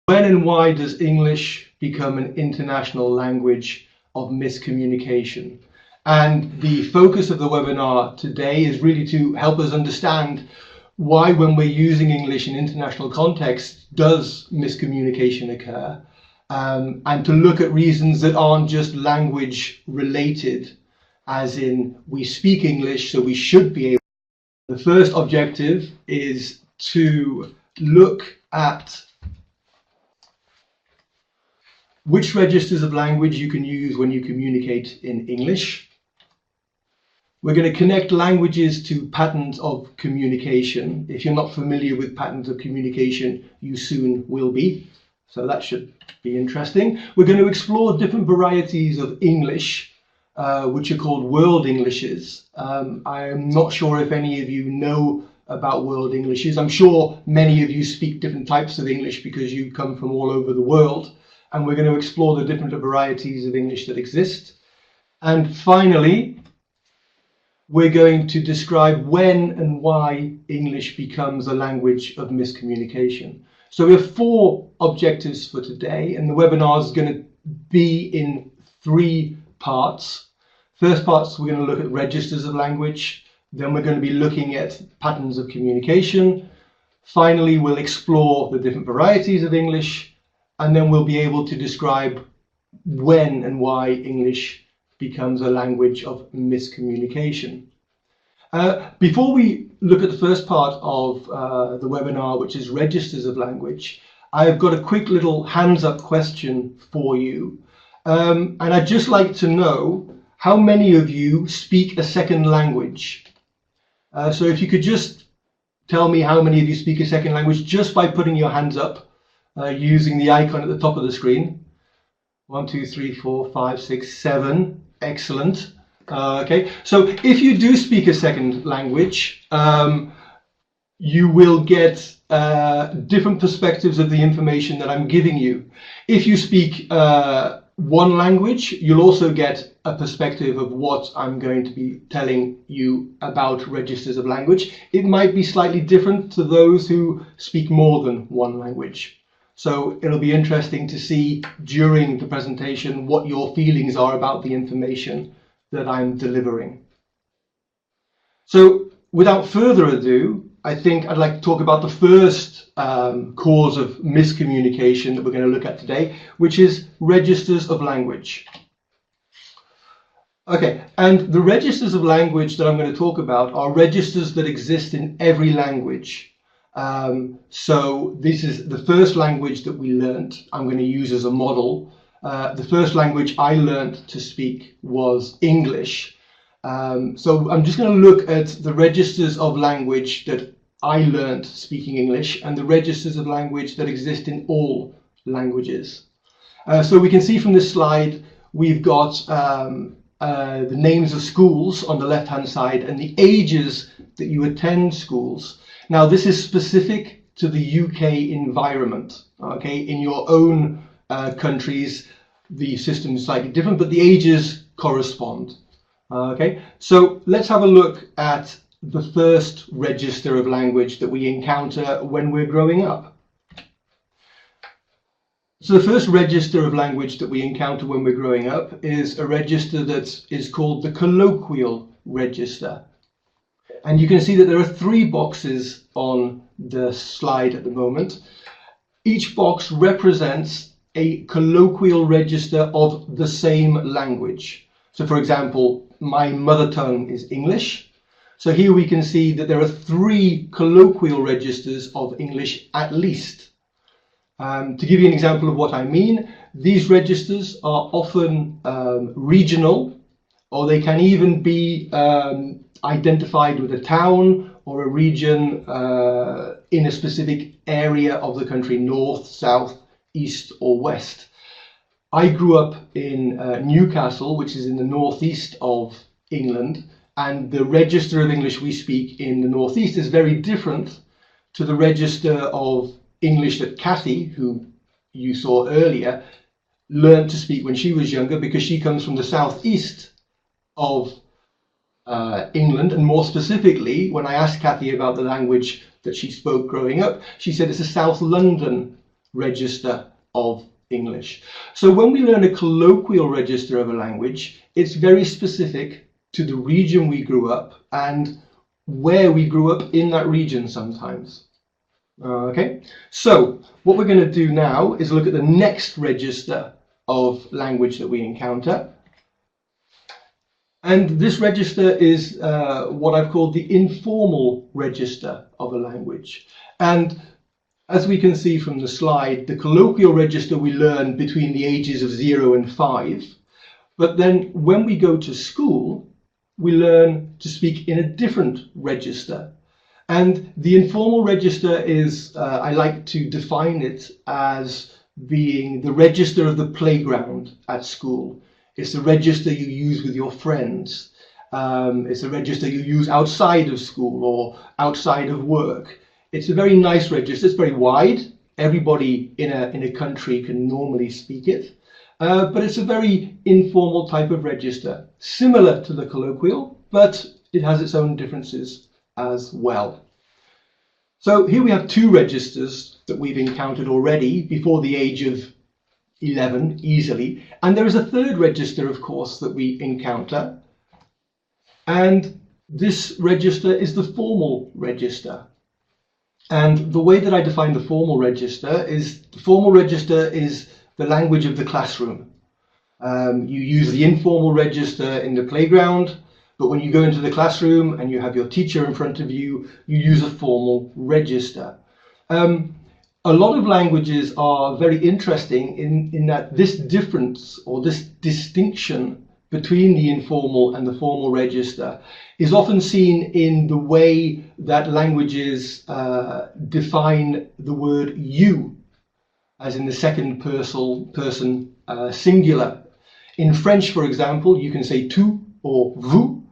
When and why does English become an international language of miscommunication? And the focus of the webinar today is really to help us understand why, when we're using English in international context, does miscommunication occur, and to look at reasons that aren't just language related, as in we speak English so we should be able. The first objective is to look at which registers of language you can use when you communicate in English. We're going to connect languages to patterns of communication. If you're not familiar with patterns of communication, you soon will be. So that should be interesting. We're going to explore different varieties of English, which are called world Englishes. I am not sure if any of you know about world Englishes. I'm sure many of you speak different types of English because you come from all over the world. And we're going to explore the different varieties of English that exist. And finally, we're going to describe when and why English becomes a language of miscommunication. So we have 4 objectives for today, and the webinar is going to be in 3 parts. First part, we're going to look at registers of language. Then we're going to be looking at patterns of communication. Finally, we'll explore the different varieties of English. And then we'll be able to describe when and why English becomes a language of miscommunication. Before we look at the first part of the webinar, which is registers of language, I've got a quick little hands up question for you. And I'd just like to know how many of you speak a second language. So if you could just tell me how many of you speak a second language just by putting your hands up. Using the icon at the top of the screen. 1, 2, 3, 4, 5, 6, 7. Excellent. Okay, so if you do speak a second language, you will get different perspectives of the information that I'm giving you. If you speak one language, you'll also get a perspective of what I'm going to be telling you about registers of language. It might be slightly different to those who speak more than one language. So it'll be interesting to see during the presentation what your feelings are about the information that I'm delivering. So without further ado, I think I'd like to talk about the first cause of miscommunication that we're going to look at today, which is registers of language. Okay, and the registers of language that I'm going to talk about are registers that exist in every language. So this is the first language that we learnt. I'm going to use as a model. The first language I learnt to speak was English. So I'm just going to look at the registers of language that I learnt speaking English and the registers of language that exist in all languages. So we can see from this slide we've got the names of schools on the left hand side and the ages that you attend schools. Now this is specific to the UK environment. Okay, in your own countries the system is slightly different, but the ages correspond. Okay, so let's have a look at the first register of language that we encounter when we're growing up. So the first register of language that we encounter when we're growing up is a register that is called the colloquial register. And you can see that there are 3 boxes on the slide at the moment. Each box represents a colloquial register of the same language. So for example, my mother tongue is English. So here we can see that there are 3 colloquial registers of English at least. To give you an example of what I mean, these registers are often regional, or they can even be identified with a town or a region in a specific area of the country, north, south, east or west. I grew up in Newcastle, which is in the northeast of England, and the register of English we speak in the northeast is very different to the register of English that Kathy, who you saw earlier, learned to speak when she was younger, because she comes from the southeast of England. And more specifically, when I asked Kathy about the language that she spoke growing up, she said it's a South London register of English. So when we learn a colloquial register of a language, it's very specific to the region we grew up and where we grew up in that region sometimes. Okay, so what we're going to do now is look at the next register of language that we encounter. And this register is what I've called the informal register of a language. And as we can see from the slide, the colloquial register we learn between the ages of 0 and 5. But then when we go to school, we learn to speak in a different register. And the informal register is, I like to define it as being the register of the playground at school. It's the register you use with your friends. It's a register you use outside of school or outside of work. It's a very nice register. It's very wide. Everybody in a country can normally speak it. But it's a very informal type of register, similar to the colloquial, but it has its own differences as well. So here we have two registers that we've encountered already before the age of 11 easily, and there is a third register, of course, that we encounter, and this register is the formal register. And the way that I define the formal register is the language of the classroom. You use the informal register in the playground, but when you go into the classroom and you have your teacher in front of you, you use a formal register. A lot of languages are very interesting in that this difference or this distinction between the informal and the formal register is often seen in the way that languages define the word you, as in the second person singular. In French, for example, you can say tu or vous.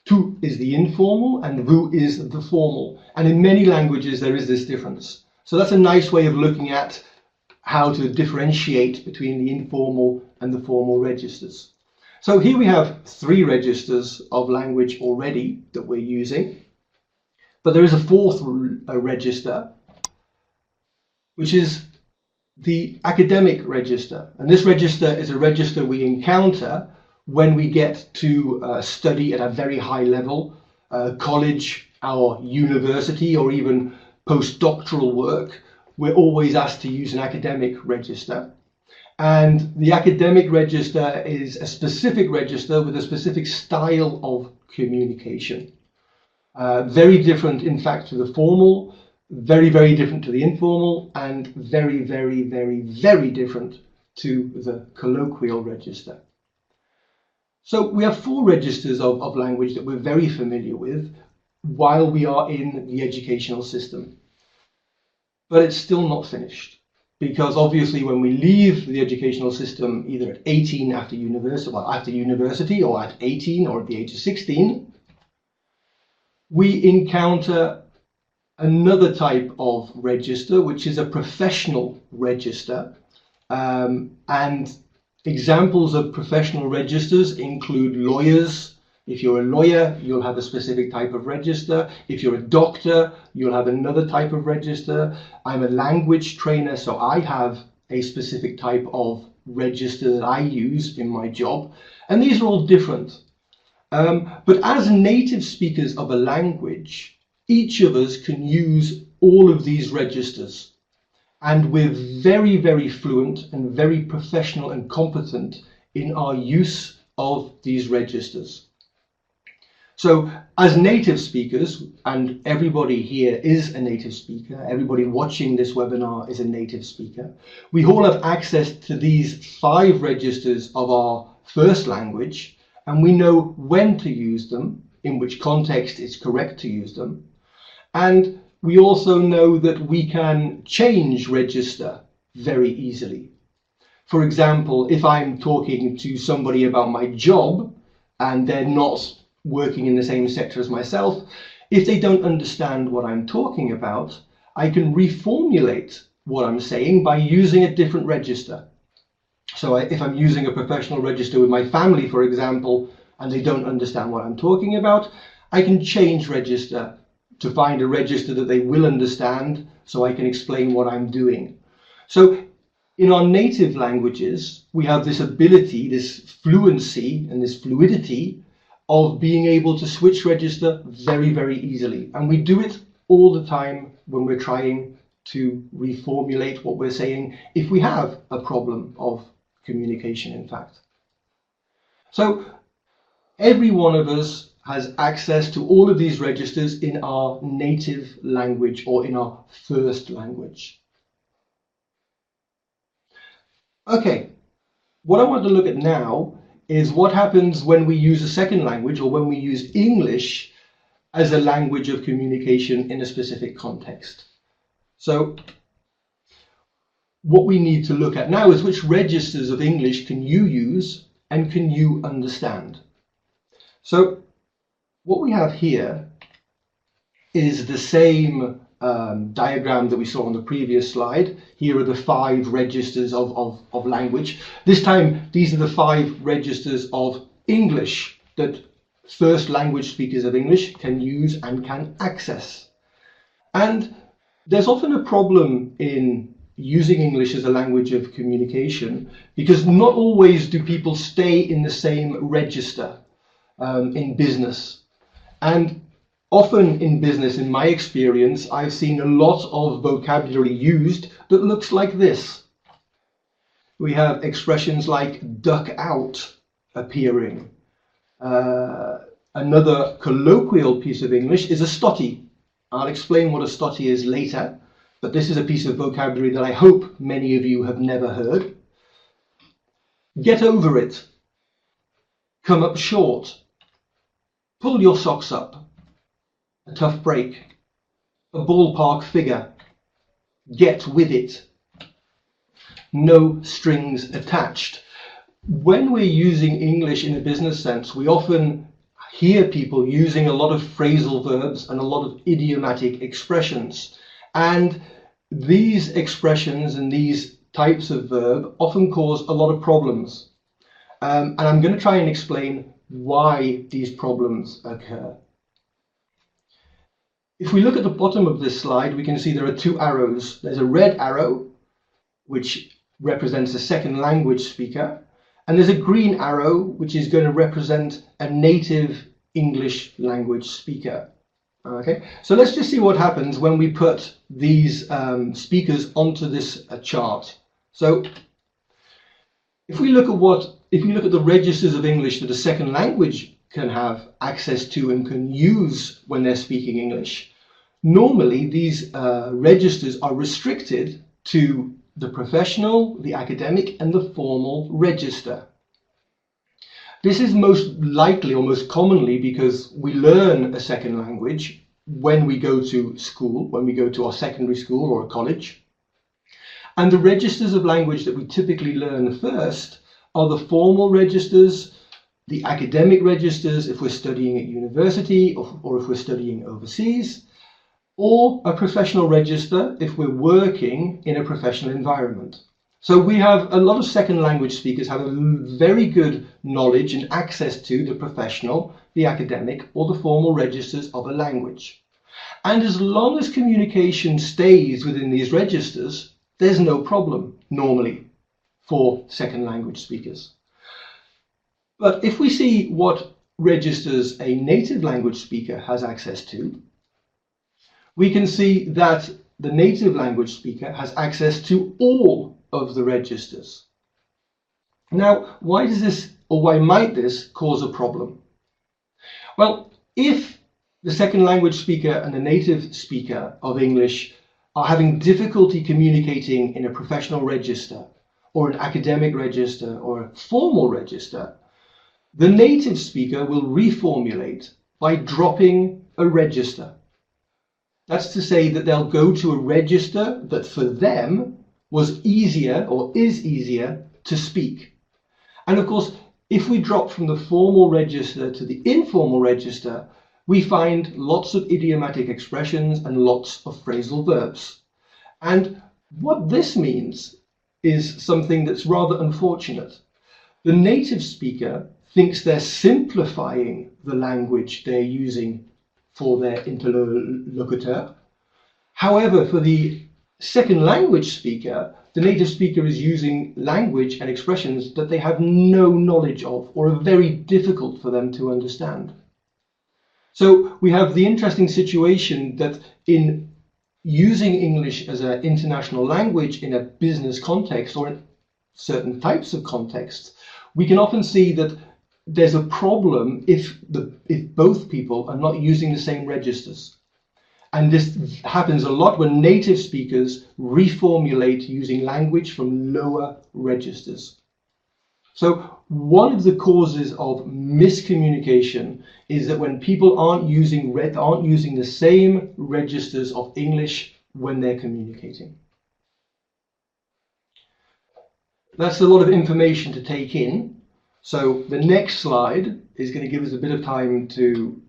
Tu is the informal and vous is the formal. And in many languages there is this difference. So that's a nice way of looking at how to differentiate between the informal and the formal registers. So here we have three registers of language already that we're using. But there is a fourth register, which is the academic register. And this register is a register we encounter when we get to study at a very high level, college or university or even postdoctoral work. We're always asked to use an academic register. And the academic register is a specific register with a specific style of communication. Very different, in fact, to the formal, very, very different to the informal, and very, very, very, very different to the colloquial register. So we have four registers of language that we're very familiar with while we are in the educational system. But it's still not finished, because obviously when we leave the educational system either at 18 after university or at 18 or at the age of 16, we encounter another type of register, which is a professional register. And examples of professional registers include lawyers. If you're a lawyer, you'll have a specific type of register. If you're a doctor, you'll have another type of register. I'm a language trainer, so I have a specific type of register that I use in my job. And these are all different. But as native speakers of a language, each of us can use all of these registers. And we're very, very fluent and very professional and competent in our use of these registers. So as native speakers, and everybody here is a native speaker, everybody watching this webinar is a native speaker, we all have access to these 5 registers of our first language, and we know when to use them, in which context it's correct to use them. And we also know that we can change register very easily. For example, if I'm talking to somebody about my job and they're not working in the same sector as myself, if they don't understand what I'm talking about, I can reformulate what I'm saying by using a different register. So if I'm using a professional register with my family, for example, and they don't understand what I'm talking about, I can change register to find a register that they will understand, so I can explain what I'm doing. So in our native languages, we have this ability, this fluency and this fluidity of being able to switch register very, very easily. And we do it all the time when we're trying to reformulate what we're saying, if we have a problem of communication, in fact. So every one of us has access to all of these registers in our native language or in our first language. Okay, what I want to look at now is what happens when we use a second language or when we use English as a language of communication in a specific context. So what we need to look at now is which registers of English can you use and can you understand. So what we have here is the same diagram that we saw on the previous slide. Here are the 5 registers of language. This time, these are the 5 registers of English that first language speakers of English can use and can access. And there's often a problem in using English as a language of communication because not always do people stay in the same register in business. And often in business, in my experience, I've seen a lot of vocabulary used that looks like this. We have expressions like duck out appearing. Another colloquial piece of English is a stotty. I'll explain what a stotty is later, but this is a piece of vocabulary that I hope many of you have never heard. Get over it. Come up short. Pull your socks up. A tough break. A ballpark figure. Get with it. No strings attached. When we're using English in a business sense, we often hear people using a lot of phrasal verbs and a lot of idiomatic expressions. And these expressions and these types of verb often cause a lot of problems. And I'm going to try and explain why these problems occur. If we look at the bottom of this slide, we can see there are 2 arrows. There's a red arrow, which represents a second language speaker, and there's a green arrow, which is going to represent a native English language speaker. Okay, so let's just see what happens when we put these speakers onto this chart. So if we look at the registers of English that a second language can have access to and can use when they're speaking English, normally these registers are restricted to the professional, the academic, and the formal register. This is most likely or most commonly because we learn a second language when we go to school, when we go to our secondary school or a college. And the registers of language that we typically learn first are the formal registers, the academic registers if we're studying at university or if we're studying overseas, or a professional register if we're working in a professional environment. So we have a lot of second language speakers have a very good knowledge and access to the professional, the academic, or the formal registers of a language. And as long as communication stays within these registers, there's no problem normally for second language speakers. But if we see what registers a native language speaker has access to, we can see that the native language speaker has access to all of the registers. Now, why does this, or why might this cause a problem? Well, if the second language speaker and the native speaker of English are having difficulty communicating in a professional register or an academic register or a formal register, the native speaker will reformulate by dropping a register. That's to say that they'll go to a register that for them was easier or is easier to speak. And of course, if we drop from the formal register to the informal register, we find lots of idiomatic expressions and lots of phrasal verbs. And what this means is something that's rather unfortunate. The native speaker thinks they're simplifying the language they're using for their interlocutor. However, for the second language speaker, the native speaker is using language and expressions that they have no knowledge of or are very difficult for them to understand. So we have the interesting situation that in using English as an international language in a business context or in certain types of contexts, we can often see that there's a problem if both people are not using the same registers. And this happens a lot when native speakers reformulate using language from lower registers. So one of the causes of miscommunication is that when people aren't using the same registers of English when they're communicating. That's a lot of information to take in. So the next slide is going to give us a bit of time to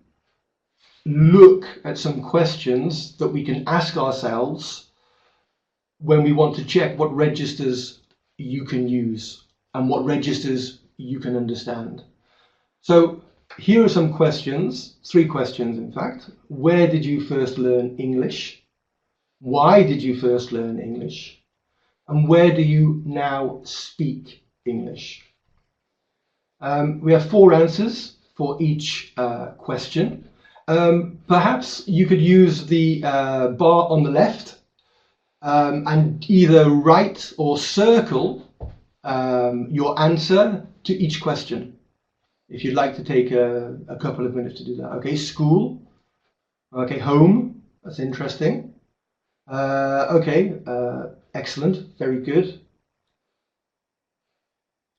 look at some questions that we can ask ourselves when we want to check what registers you can use and what registers you can understand. So here are some questions, 3 questions in fact. Where did you first learn English? Why did you first learn English? And where do you now speak English? We have 4 answers for each question. Perhaps you could use the bar on the left and either write or circle your answer to each question, if you'd like to take a couple of minutes to do that. Okay, school. Okay, home. That's interesting. Okay, excellent. Very good.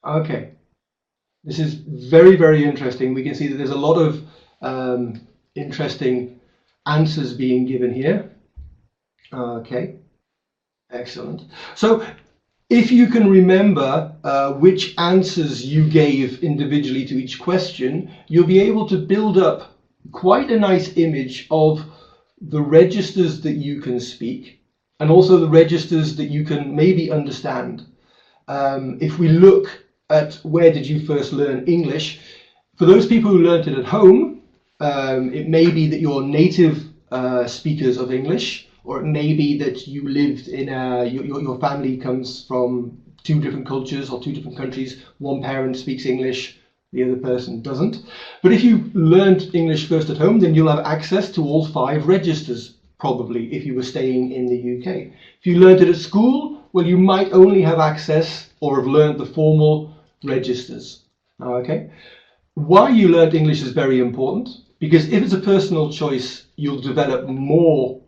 Okay, this is very, very interesting. We can see that there's a lot of interesting answers being given here. Okay, excellent. So if you can remember which answers you gave individually to each question, you'll be able to build up quite a nice image of the registers that you can speak and also the registers that you can maybe understand. If we look at where did you first learn English, for those people who learnt it at home, it may be that you're native speakers of English, or it may be that you lived in your family comes from 2 different cultures or 2 different countries. One parent speaks English, the other person doesn't. But if you learned English first at home, then you'll have access to all 5 registers, probably, if you were staying in the UK. If you learned it at school, well, you might only have access or have learned the formal registers. Okay. Why you learned English is very important, because if it's a personal choice, you'll develop more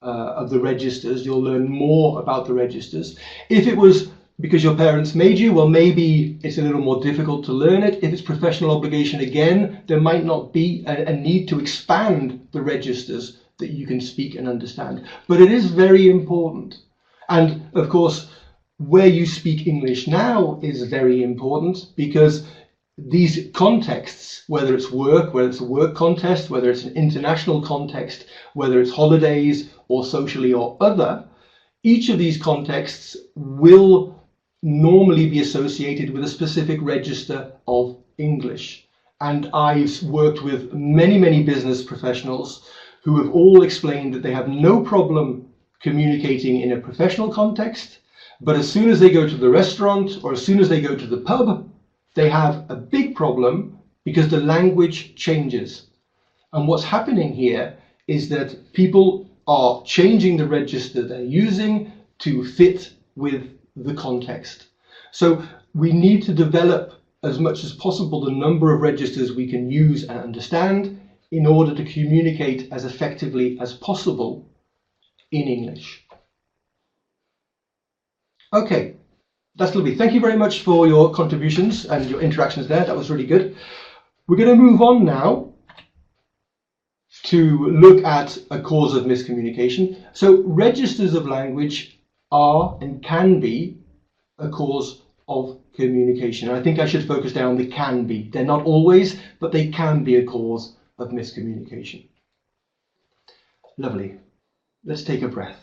of the registers, you'll learn more about the registers. If it was because your parents made you, well, maybe it's a little more difficult to learn it. If it's professional obligation, again, there might not be a need to expand the registers that you can speak and understand. But it is very important. And of course, where you speak English now is very important, because these contexts, whether it's work, whether it's a work context, whether it's an international context, whether it's holidays or socially or other, each of these contexts will normally be associated with a specific register of English. And I've worked with many, many business professionals who have all explained that they have no problem communicating in a professional context, but as soon as they go to the restaurant or as soon as they go to the pub, they have a big problem because the language changes. And what's happening here is that people are changing the register they're using to fit with the context. So we need to develop as much as possible the number of registers we can use and understand in order to communicate as effectively as possible in English. Okay. That's lovely. Thank you very much for your contributions and your interactions there. That was really good. We're going to move on now to look at a cause of miscommunication. So registers of language are and can be a cause of communication. And I think I should focus down the can be. They're not always, but they can be a cause of miscommunication. Lovely. Let's take a breath.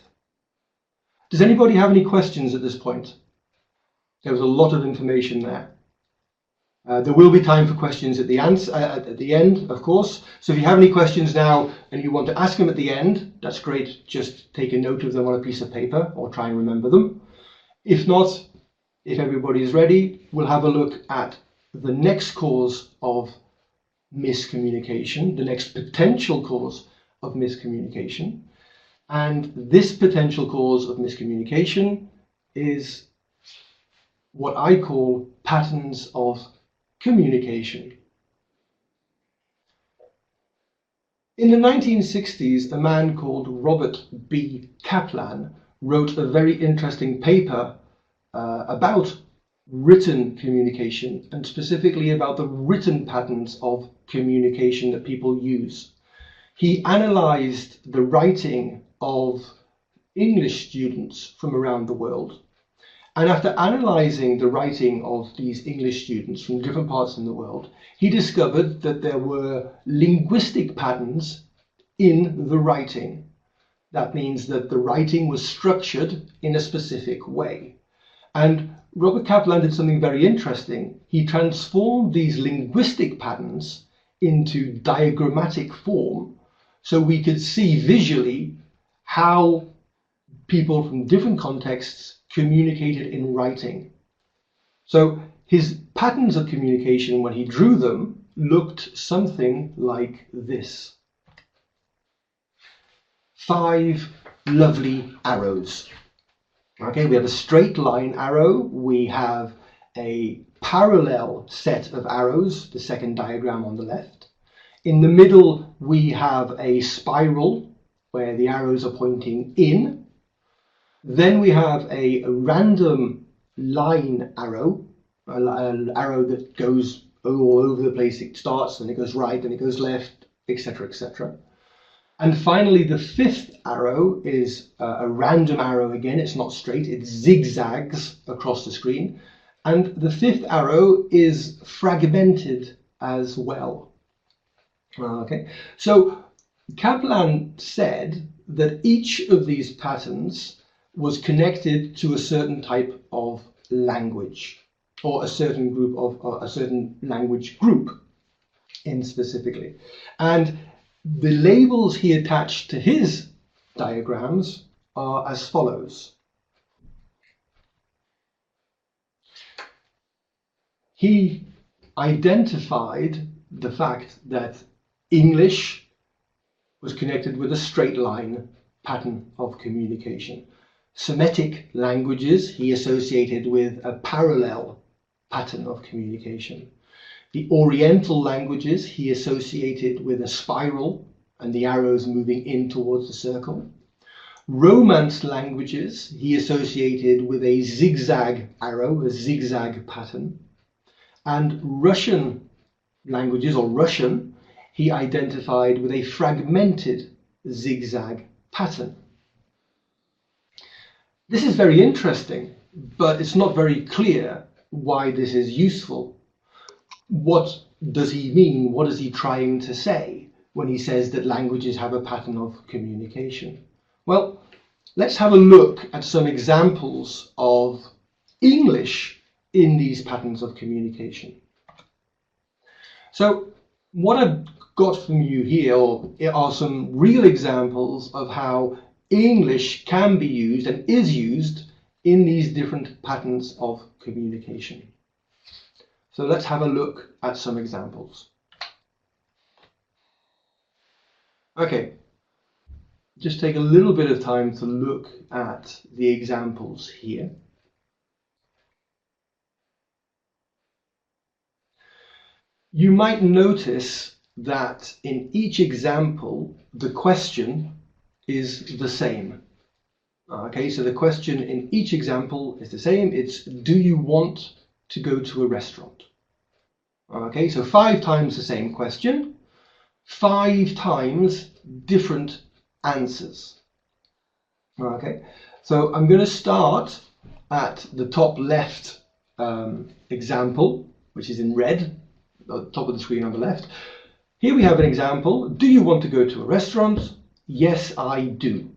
Does anybody have any questions at this point? There was a lot of information there. There will be time for questions at the end, of course. So if you have any questions now and you want to ask them at the end, that's great. Just take a note of them on a piece of paper or try and remember them. If not, if everybody is ready, we'll have a look at the next cause of miscommunication, the next potential cause of miscommunication. And this potential cause of miscommunication is what I call patterns of communication. In the 1960s, a man called Robert B. Kaplan wrote a very interesting paper about written communication, and specifically about the written patterns of communication that people use. He analyzed the writing of English students from around the world, and after analyzing the writing of these English students from different parts of the world, he discovered that there were linguistic patterns in the writing. That means that the writing was structured in a specific way. And Robert Kaplan did something very interesting. He transformed these linguistic patterns into diagrammatic form, so we could see visually how people from different contexts communicated in writing. So his patterns of communication, when he drew them, looked something like this. 5 lovely arrows. Okay, we have a straight line arrow, we have a parallel set of arrows, the second diagram on the left. In the middle we have a spiral where the arrows are pointing in. Then we have a random line arrow, an arrow that goes all over the place. It starts, then it goes right, then it goes left, etc., etc. And finally, the 5th arrow is a random arrow again. It's not straight, it zigzags across the screen. And the 5th arrow is fragmented as well. Okay, so Kaplan said that each of these patterns was connected to a certain type of language, or a certain group of, or a certain language group in specifically. And the labels he attached to his diagrams are as follows. He identified the fact that English was connected with a straight line pattern of communication. Semitic languages he associated with a parallel pattern of communication. The Oriental languages he associated with a spiral and the arrows moving in towards the circle. Romance languages he associated with a zigzag arrow, a zigzag pattern. And Russian languages, or Russian, he identified with a fragmented zigzag pattern. This is very interesting, but it's not very clear why this is useful. What does he mean? What is he trying to say when he says that languages have a pattern of communication? Well, let's have a look at some examples of English in these patterns of communication. So what I've got from you here are some real examples of how English can be used and is used in these different patterns of communication. So let's have a look at some examples. Okay, just take a little bit of time to look at the examples here. You might notice that in each example, the question is the same. Okay, so the question in each example is the same. It's, do you want to go to a restaurant? Okay, so 5 times the same question, 5 times different answers. Okay, so I'm going to start at the top left example, which is in red, at the top of the screen on the left. Here we have an example. Do you want to go to a restaurant? Yes, I do.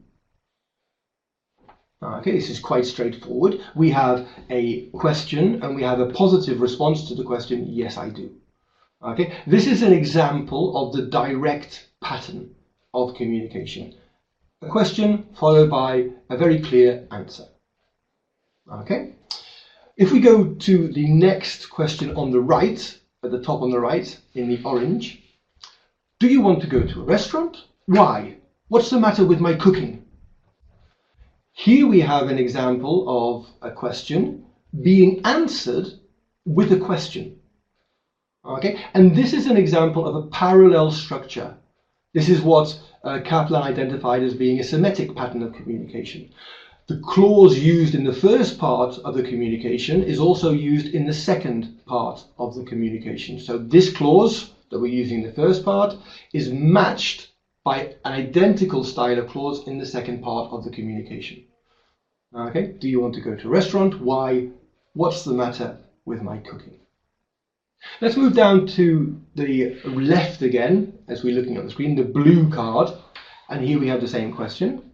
Okay, this is quite straightforward. We have a question and we have a positive response to the question, yes, I do. Okay, this is an example of the direct pattern of communication. A question followed by a very clear answer. Okay. If we go to the next question on the right, at the top on the right, in the orange, do you want to go to a restaurant? Why? What's the matter with my cooking? Here we have an example of a question being answered with a question. Okay, and this is an example of a parallel structure. This is what Kaplan identified as being a Semitic pattern of communication. The clause used in the first part of the communication is also used in the second part of the communication. So this clause that we're using in the first part is matched by an identical style of clause in the second part of the communication. Okay, do you want to go to a restaurant? Why? What's the matter with my cooking? Let's move down to the left again, as we're looking at the screen, the blue card. And here we have the same question.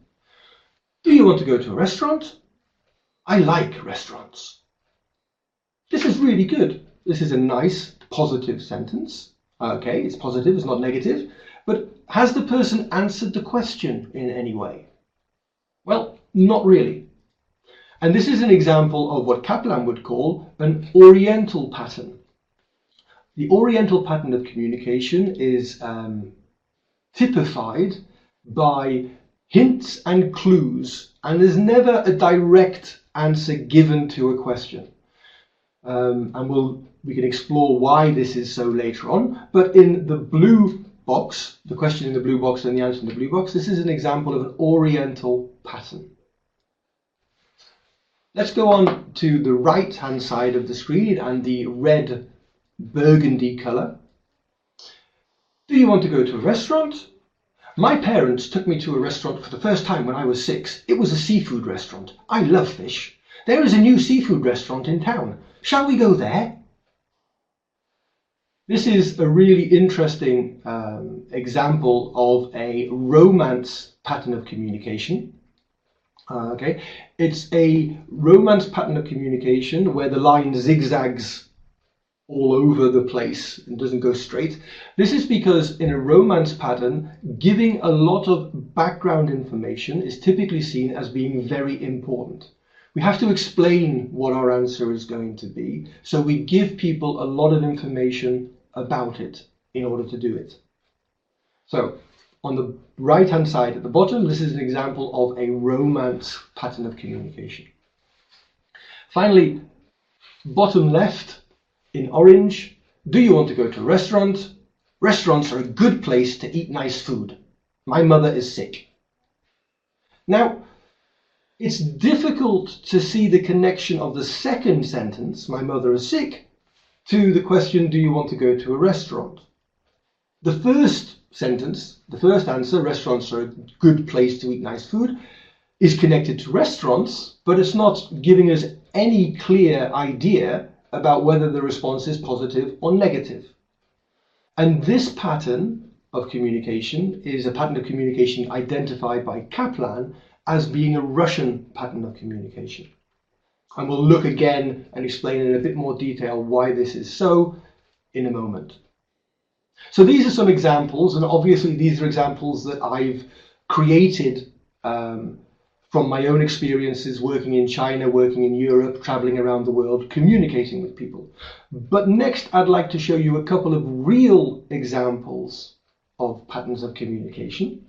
Do you want to go to a restaurant? I like restaurants. This is really good. This is a nice, positive sentence. Okay, it's positive, it's not negative. But has the person answered the question in any way? Well, not really. And this is an example of what Kaplan would call an oriental pattern. The oriental pattern of communication is typified by hints and clues, and there's never a direct answer given to a question. And we can explore why this is so later on. But in the blue box, the question in the blue box and the answer in the blue box, this is an example of an oriental pattern. Let's go on to the right-hand side of the screen and the red burgundy colour. Do you want to go to a restaurant? My parents took me to a restaurant for the first time when I was 6. It was a seafood restaurant. I love fish. There is a new seafood restaurant in town. Shall we go there? This is a really interesting example of a romance pattern of communication. Okay, it's a romance pattern of communication where the line zigzags all over the place and doesn't go straight. This is because in a romance pattern, giving a lot of background information is typically seen as being very important. We have to explain what our answer is going to be, so we give people a lot of information about it in order to do it. So on the right hand side at the bottom, this is an example of a romance pattern of communication. Finally, bottom left in orange, do you want to go to a restaurant? Restaurants are a good place to eat nice food. My mother is sick. Now, it's difficult to see the connection of the second sentence, my mother is sick, to the question, do you want to go to a restaurant? The first sentence, the first answer, restaurants are a good place to eat nice food, is connected to restaurants, but it's not giving us any clear idea about whether the response is positive or negative. And this pattern of communication is a pattern of communication identified by Kaplan as being a Russian pattern of communication. And we'll look again and explain in a bit more detail why this is so in a moment. So these are some examples, and obviously these are examples that I've created from my own experiences working in China, working in Europe, traveling around the world, communicating with people. But next I'd like to show you a couple of real examples of patterns of communication.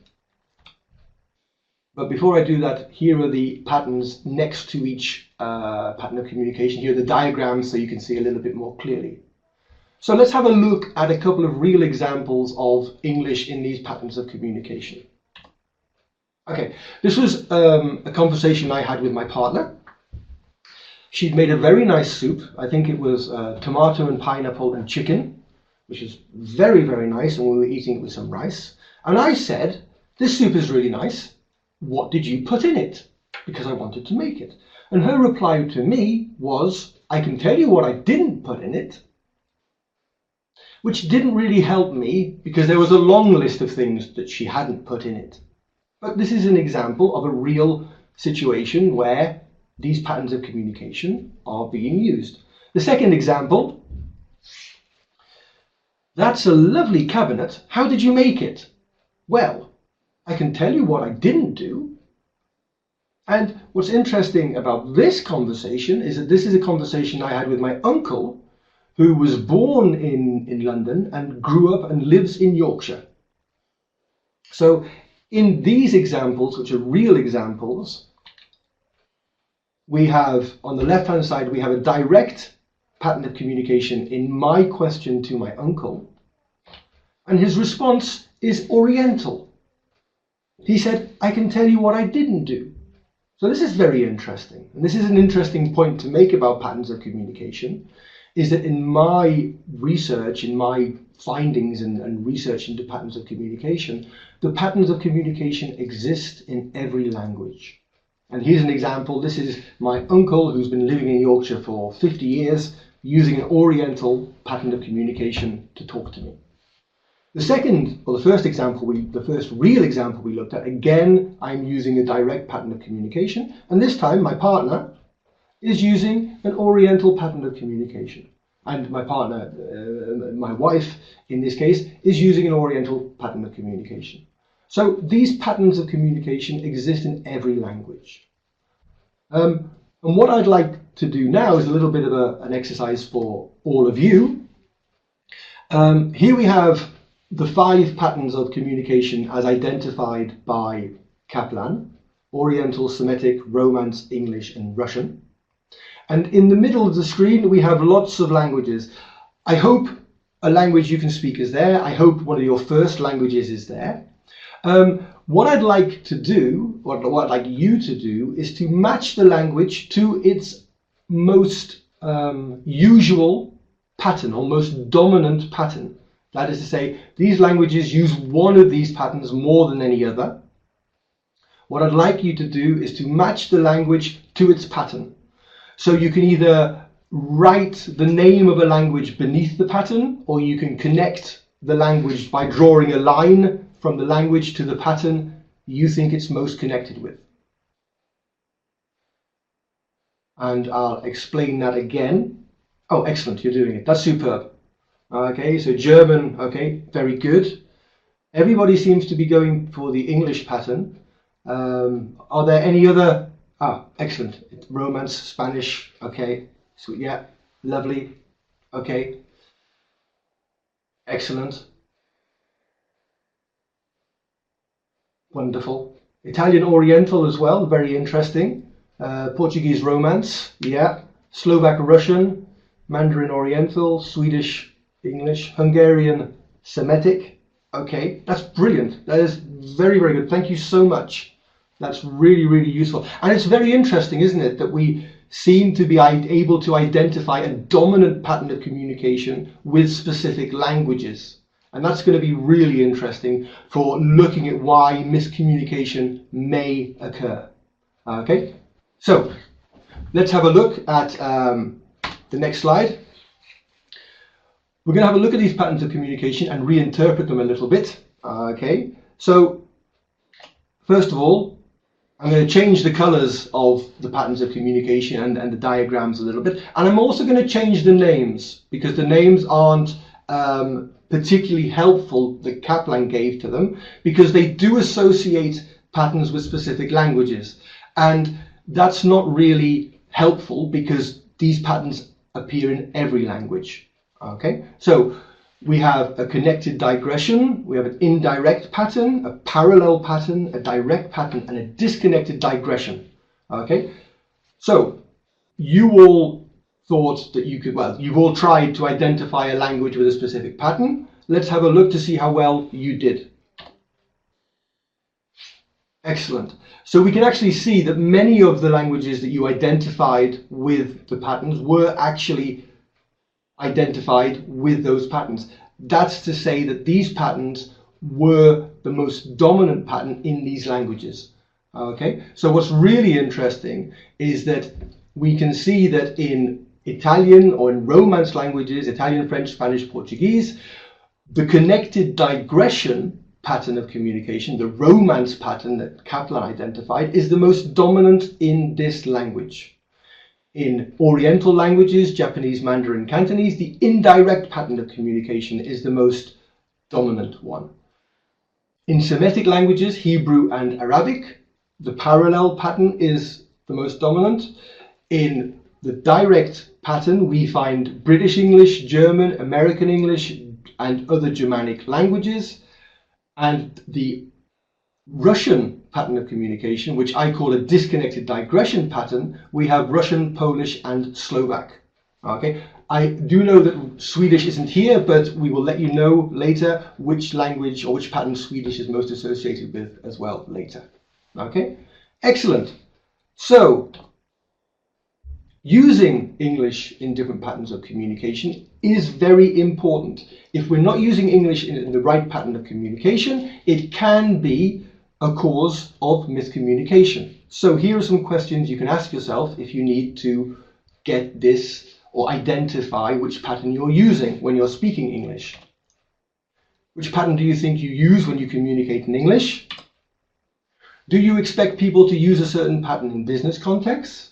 But before I do that, here are the patterns next to each pattern of communication. Here are the diagrams so you can see a little bit more clearly. So let's have a look at a couple of real examples of English in these patterns of communication. Okay, this was a conversation I had with my partner. She'd made a very nice soup. I think it was tomato and pineapple and chicken, which is very, very nice, and we were eating it with some rice. And I said, this soup is really nice. What did you put in it? Because I wanted to make it. And her reply to me was, I can tell you what I didn't put in it, which didn't really help me because there was a long list of things that she hadn't put in it. But this is an example of a real situation where these patterns of communication are being used. The second example, that's a lovely cabinet. How did you make it? Well, I can tell you what I didn't do. And what's interesting about this conversation is that this is a conversation I had with my uncle, who was born in London and grew up and lives in Yorkshire. So in these examples, which are real examples, we have, on the left-hand side, we have a direct pattern of communication in my question to my uncle. And his response is Oriental. He said, I can tell you what I didn't do. So this is very interesting. And this is an interesting point to make about patterns of communication, is that in my research, in my findings and research into patterns of communication, the patterns of communication exist in every language. And here's an example. This is my uncle, who's been living in Yorkshire for 50 years, using an Oriental pattern of communication to talk to me. The second, or the first example, the first real example we looked at, again, I'm using a direct pattern of communication. And this time, my partner is using an Oriental pattern of communication. And my partner, my wife, in this case, is using an Oriental pattern of communication. So these patterns of communication exist in every language. And what I'd like to do now is a little bit of an exercise for all of you. Here we have the 5 patterns of communication as identified by Kaplan: Oriental, Semitic, Romance, English, and Russian. And in the middle of the screen, we have lots of languages. I hope a language you can speak is there. I hope one of your first languages is there. What I'd like to do, what I'd like you to do, is to match the language to its most usual pattern, or most dominant pattern. That is to say, these languages use one of these patterns more than any other. What I'd like you to do is to match the language to its pattern. So you can either write the name of a language beneath the pattern, or you can connect the language by drawing a line from the language to the pattern you think it's most connected with. And I'll explain that again. Oh, excellent, you're doing it. That's superb. Okay, so German, okay, very good. Everybody seems to be going for the English pattern. Are there any other? Ah, excellent. Romance, Spanish, okay, sweet, yeah, lovely, okay, excellent, wonderful. Italian Oriental as well, very interesting. Portuguese Romance, yeah, Slovak Russian, Mandarin Oriental, Swedish English, Hungarian Semitic. Okay, that's brilliant. That is very, very good. Thank you so much. That's really, really useful. And it's very interesting, isn't it, that we seem to be able to identify a dominant pattern of communication with specific languages. And that's going to be really interesting for looking at why miscommunication may occur. Okay, so let's have a look at the next slide. We're going to have a look at these patterns of communication and reinterpret them a little bit. Okay, so first of all, I'm going to change the colors of the patterns of communication and the diagrams a little bit. And I'm also going to change the names, because the names aren't particularly helpful that Kaplan gave to them, because they do associate patterns with specific languages. And that's not really helpful, because these patterns appear in every language. Okay, so we have a connected digression, we have an indirect pattern, a parallel pattern, a direct pattern, and a disconnected digression. Okay, so you all thought that you could, well, you've all tried to identify a language with a specific pattern. Let's have a look to see how well you did. Excellent. So we can actually see that many of the languages that you identified with the patterns were actually identified with those patterns. That's to say that these patterns were the most dominant pattern in these languages. Okay, so what's really interesting is that we can see that in Italian, or in Romance languages, Italian, French, Spanish, Portuguese, the connected digression pattern of communication, the Romance pattern that Kaplan identified, is the most dominant in this language. In Oriental languages, Japanese, Mandarin, Cantonese, the indirect pattern of communication is the most dominant one. In Semitic languages, Hebrew and Arabic, the parallel pattern is the most dominant. In the direct pattern, we find British English, German, American English, and other Germanic languages. And the Russian pattern of communication, which I call a disconnected digression pattern, we have Russian, Polish, and Slovak. Okay, I do know that Swedish isn't here, but we will let you know later which language or which pattern Swedish is most associated with as well later. Okay, excellent. So, using English in different patterns of communication is very important. If we're not using English in the right pattern of communication, it can be a cause of miscommunication. So here are some questions you can ask yourself if you need to get this or identify which pattern you're using when you're speaking English. Which pattern do you think you use when you communicate in English? Do you expect people to use a certain pattern in business contexts?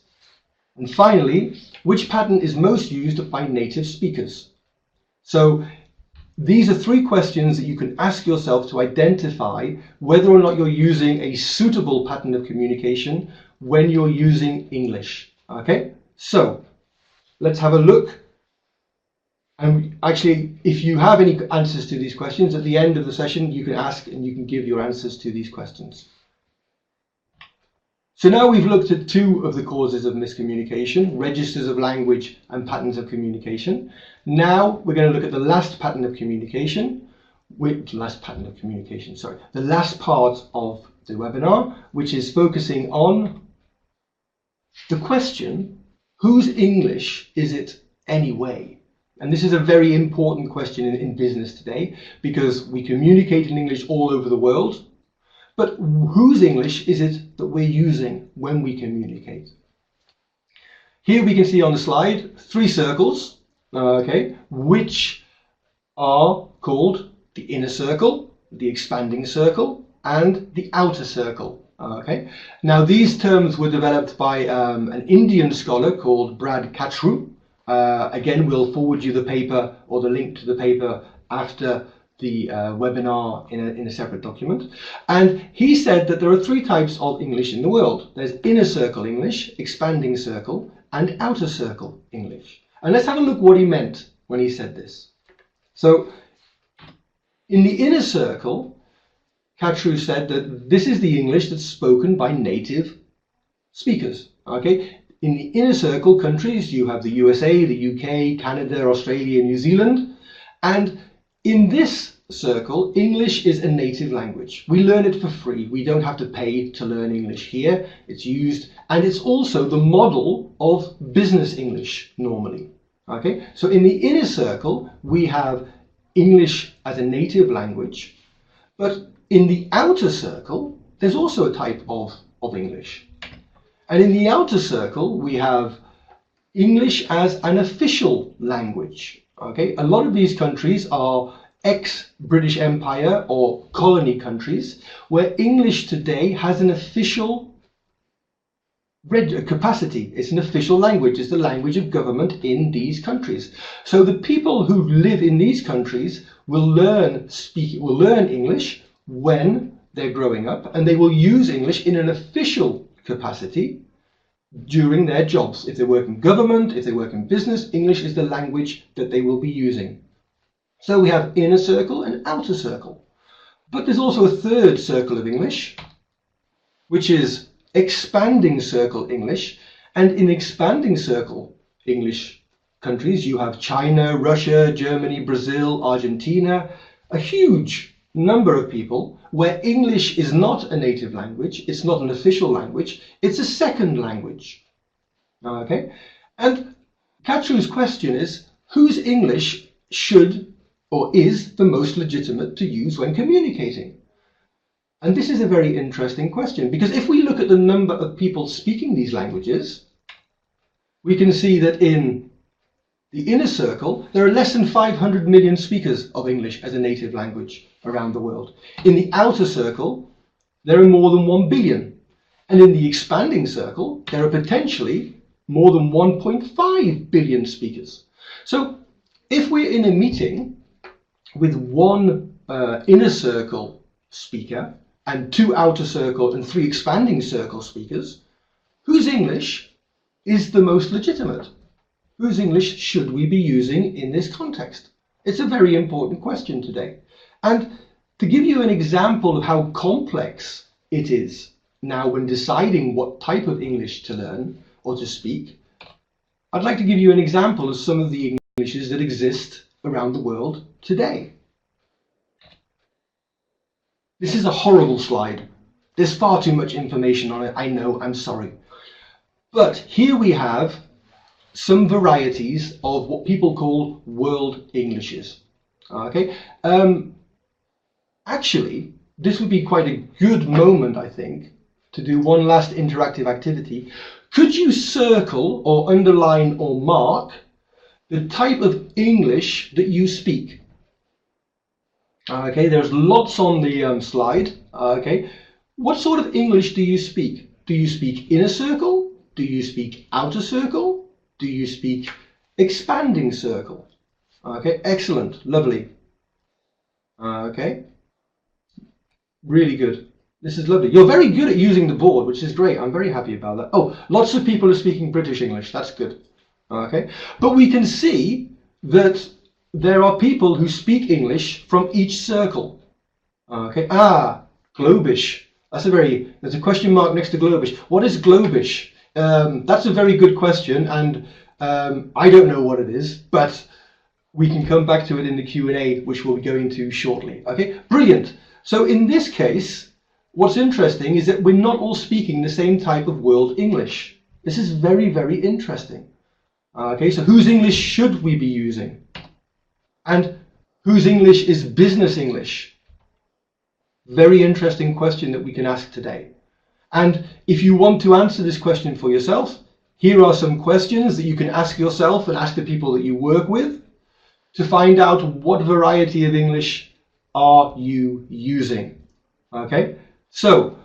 And finally, which pattern is most used by native speakers? So these are three questions that you can ask yourself to identify whether or not you're using a suitable pattern of communication when you're using English. Okay, so let's have a look. And actually, if you have any answers to these questions, at the end of the session, you can ask and you can give your answers to these questions. So now we've looked at two of the causes of miscommunication, registers of language and patterns of communication. Now we're going to look at the last pattern of communication, the last part of the webinar, which is focusing on the question, whose English is it anyway? And this is a very important question in business today, because we communicate in English all over the world. But whose English is it that we're using when we communicate? Here we can see on the slide three circles, which are called the inner circle, the expanding circle, and the outer circle. Now these terms were developed by an Indian scholar called Brad Kachru. Again, we'll forward you the paper or the link to the paper after the webinar in a separate document. And he said that there are three types of English in the world. There's inner circle English, expanding circle, and outer circle English. And let's have a look what he meant when he said this. So in the inner circle, Kachru said that this is the English that's spoken by native speakers. In the inner circle countries, you have the USA, the UK, Canada, Australia, New Zealand. And in this circle, English is a native language. We learn it for free. We don't have to pay to learn English here. It's used, and it's also the model of business English normally. So in the inner circle, we have English as a native language, but in the outer circle, there's also a type of English. And in the outer circle, we have English as an official language. A lot of these countries are ex-British Empire or colony countries where English today has an official capacity. It's an official language. It's the language of government in these countries. So the people who live in these countries will learn English when they're growing up, and they will use English in an official capacity during their jobs. If they work in government, if they work in business, English is the language that they will be using. So we have inner circle and outer circle. But there's also a third circle of English, which is expanding circle English. And in expanding circle English countries, you have China, Russia, Germany, Brazil, Argentina, a huge number of people where English is not a native language, it's not an official language, it's a second language. And Kachru's question is, whose English should or is the most legitimate to use when communicating? And this is a very interesting question, because if we look at the number of people speaking these languages, we can see that in the inner circle, there are less than 500 million speakers of English as a native language around the world. In the outer circle, there are more than 1 billion. And in the expanding circle, there are potentially more than 1.5 billion speakers. So if we're in a meeting with one inner circle speaker and 2 outer circle and 3 expanding circle speakers, whose English is the most legitimate? Whose English should we be using in this context? It's a very important question today. And to give you an example of how complex it is now when deciding what type of English to learn or to speak, I'd like to give you an example of some of the Englishes that exist around the world today. This is a horrible slide. There's far too much information on it. I know, I'm sorry. But here we have some varieties of what people call world Englishes. Okay. Actually, this would be quite a good moment, I think, to do one last interactive activity. Could you circle or underline or mark the type of English that you speak? Okay, there's lots on the slide. Okay, what sort of English do you speak? Do you speak inner circle? Do you speak outer circle? Do you speak expanding circle? Okay, excellent, lovely. Okay, really good. This is lovely. You're very good at using the board, which is great. I'm very happy about that. Oh, lots of people are speaking British English. That's good. Okay, but we can see that there are people who speak English from each circle. Okay, Globish. There's a question mark next to Globish. What is Globish? That's a very good question, and I don't know what it is, but we can come back to it in the Q&A, which we'll be going to shortly. Okay, brilliant. So in this case, what's interesting is that we're not all speaking the same type of world English. This is very, very interesting. Okay, so whose English should we be using? And whose English is business English? Very interesting question that we can ask today. And if you want to answer this question for yourself, here are some questions that you can ask yourself and ask the people that you work with to find out what variety of English are you using. Okay, so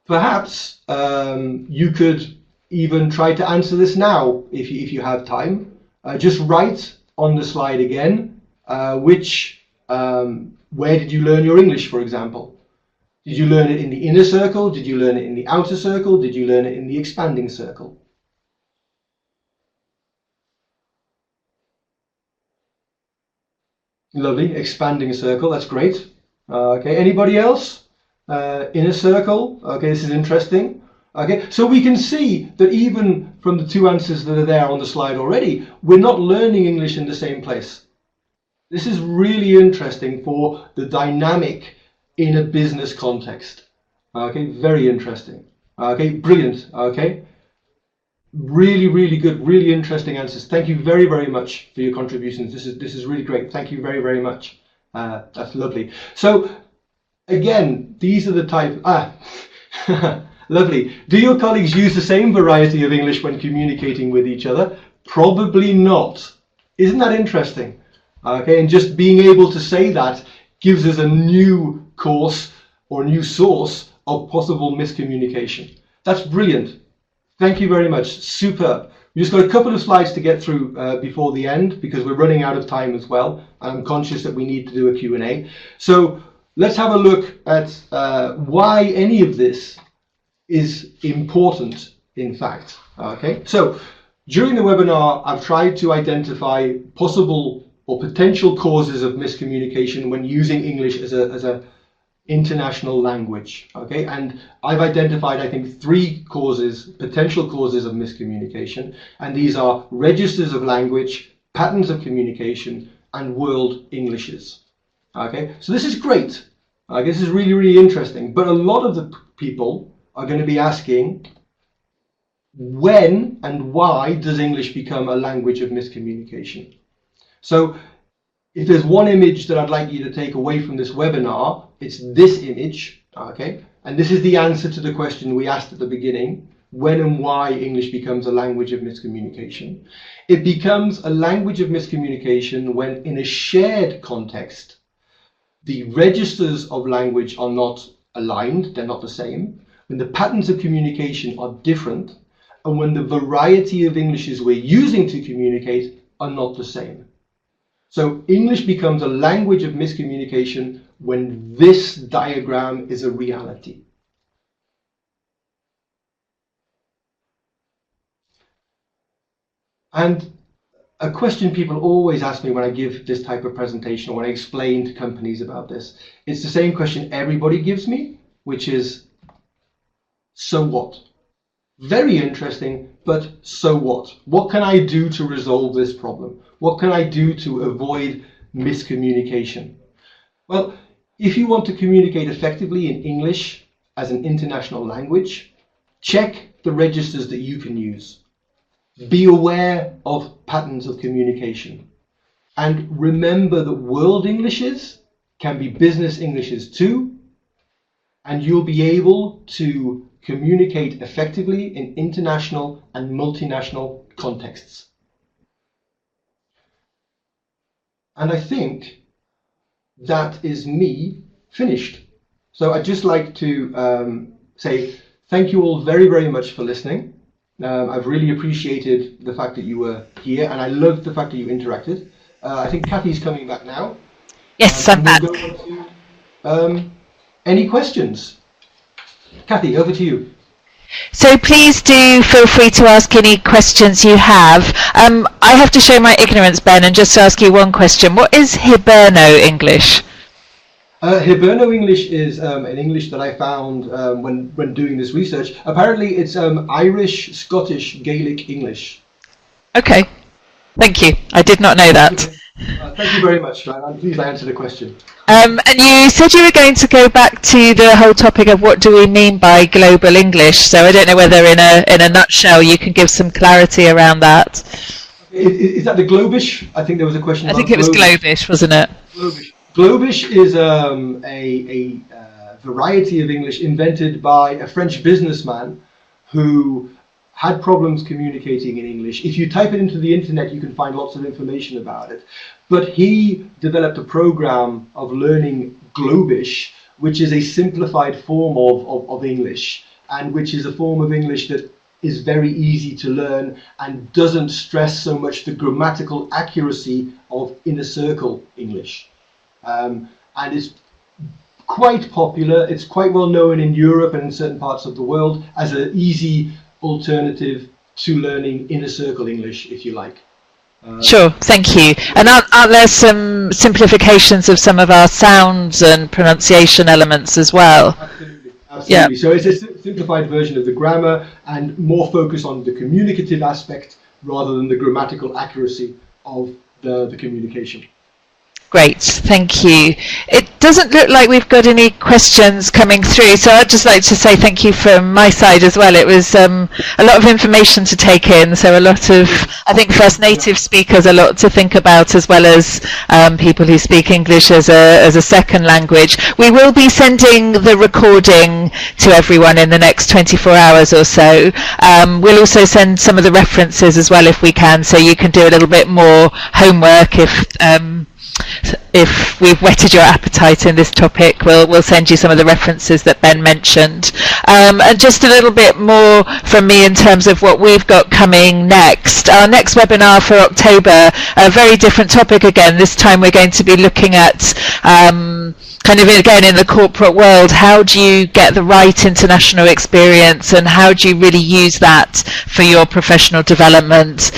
perhaps you could even try to answer this now if you have time. Just write on the slide again where did you learn your English, for example. Did you learn it in the inner circle? Did you learn it in the outer circle? Did you learn it in the expanding circle? Lovely, expanding circle, that's great. Okay, anybody else? Inner circle, okay, this is interesting. Okay, so we can see that even from the 2 answers that are there on the slide already, we're not learning English in the same place. This is really interesting for the dynamic in a business context. Okay, very interesting. Okay, brilliant. Okay, really, really good, really interesting answers. Thank you very, very much for your contributions. This is really great. Thank you very, very much. That's lovely. So again, these are the type. Lovely. Do your colleagues use the same variety of English when communicating with each other? Probably not. Isn't that interesting? Okay, and just being able to say that gives us a new course or a new source of possible miscommunication. That's brilliant. Thank you very much. Superb. We've just got a couple of slides to get through before the end because we're running out of time as well. I'm conscious that we need to do a Q&A. So let's have a look at why any of this is important, in fact. Okay, so during the webinar, I've tried to identify possible or potential causes of miscommunication when using English as a international language. Okay, and I've identified, I think, 3 potential causes of miscommunication, and these are registers of language, patterns of communication, and world Englishes. Okay, so this is great. This is really, really interesting, but a lot of the people are going to be asking, when and why does English become a language of miscommunication? So if there's one image that I'd like you to take away from this webinar, it's this image, okay? And this is the answer to the question we asked at the beginning, when and why English becomes a language of miscommunication. It becomes a language of miscommunication when, in a shared context, the registers of language are not aligned, they're not the same, when the patterns of communication are different, and when the variety of Englishes we're using to communicate are not the same. So English becomes a language of miscommunication when this diagram is a reality. And a question people always ask me when I give this type of presentation, or when I explain to companies about this, it's the same question everybody gives me, which is, so what? Very interesting, but so what? What can I do to resolve this problem? What can I do to avoid miscommunication? Well, if you want to communicate effectively in English as an international language, check the registers that you can use. Be aware of patterns of communication. And remember that world Englishes can be business Englishes too, and you'll be able to communicate effectively in international and multinational contexts. And I think that is me finished. So I'd just like to say thank you all very, very much for listening. I've really appreciated the fact that you were here, and I loved the fact that you interacted. I think Kathy's coming back now. Yes, I'm back. We'll go on to, any questions? Kathy, over to you. So please do feel free to ask any questions you have. I have to show my ignorance, Ben, and just ask you one question. What is Hiberno English? Hiberno English is an English that I found when doing this research. Apparently it's Irish, Scottish, Gaelic English. Okay, thank you. I did not know that. Thank you very much. I'm pleased I answered the question. And you said you were going to go back to the whole topic of what do we mean by global English. So I don't know whether in a nutshell you can give some clarity around that. Is that the Globish? I think there was a question about I think it was Globish, wasn't it? Globish. Globish is a variety of English invented by a French businessman who had problems communicating in English. If you type it into the internet, you can find lots of information about it. But he developed a program of learning Globish, which is a simplified form of English, and which is a form of English that is very easy to learn and doesn't stress so much the grammatical accuracy of inner circle English. And it's quite popular. It's quite well known in Europe and in certain parts of the world as an easy alternative to learning inner circle English, if you like. Sure, thank you. And aren't there some simplifications of some of our sounds and pronunciation elements as well? Absolutely, absolutely. Yeah. So it's a simplified version of the grammar and more focus on the communicative aspect rather than the grammatical accuracy of the communication. Great, thank you. It doesn't look like we've got any questions coming through, so I'd just like to say thank you from my side as well. It was a lot of information to take in, so a lot of, I think for us native speakers, a lot to think about, as well as people who speak English as a second language. We will be sending the recording to everyone in the next 24 hours or so. We'll also send some of the references as well if we can, so you can do a little bit more homework if we've whetted your appetite in this topic. We'll send you some of the references that Ben mentioned. And just a little bit more from me in terms of what we've got coming next. Our next webinar for October, a very different topic again. This time we're going to be looking at kind of again in the corporate world, how do you get the right international experience and how do you really use that for your professional development?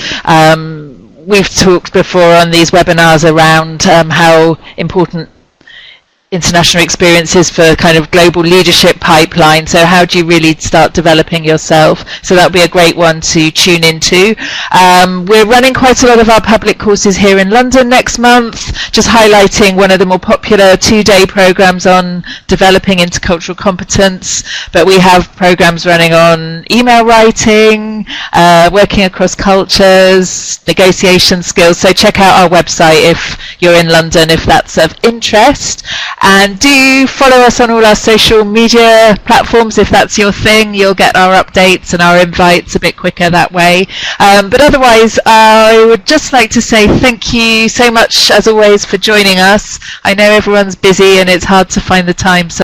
We've talked before on these webinars around how important international experiences for kind of global leadership pipeline. So how do you really start developing yourself? So that'll be a great one to tune into. We're running quite a lot of our public courses here in London next month, just highlighting one of the more popular 2-day programs on developing intercultural competence. But we have programs running on email writing, working across cultures, negotiation skills. So check out our website if you're in London, if that's of interest. And do follow us on all our social media platforms if that's your thing. You'll get our updates and our invites a bit quicker that way. But otherwise, I would just like to say thank you so much, as always, for joining us. I know everyone's busy and it's hard to find the time. So